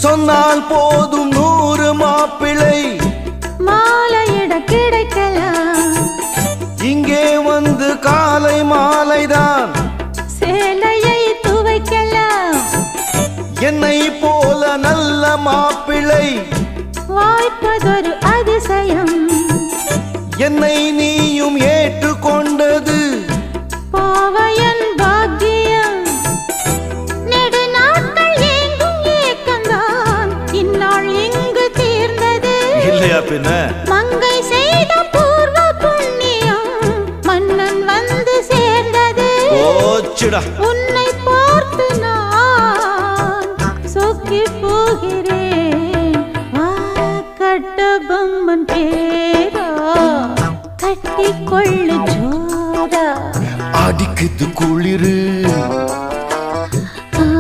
சொன்னால் போதும் 100 மாப்பிள்ளை மாலையிட கிடைக்கலாம். இங்கே வந்து காலை மாலைதான் சேலையை துவைக்கலாம். என்னை போல நல்ல மாப்பிள்ளை வாய்ப்பதொரு அதிசயம். என்னை நீயும் ஏற்றுக்கொண்டது பாவையன் பாக்கியம். நெடுநாட்கள் ஏங்கும் ஏக்கந்தான் இந்நாள் இங்கு தீர்ந்தது. இல்லையா பின்ன? மங்கை செய்த பூர்வ புண்ணியம் மன்னன் வந்து சேர்ந்தது. ஓச்சுடா. உன்னை பார்த்து நான் சொக்கி போகிறேன். கட்டபொம்மன் பேரா கட்டிக்கொள்ளு ஜோரா. அடிக்குது குளிரு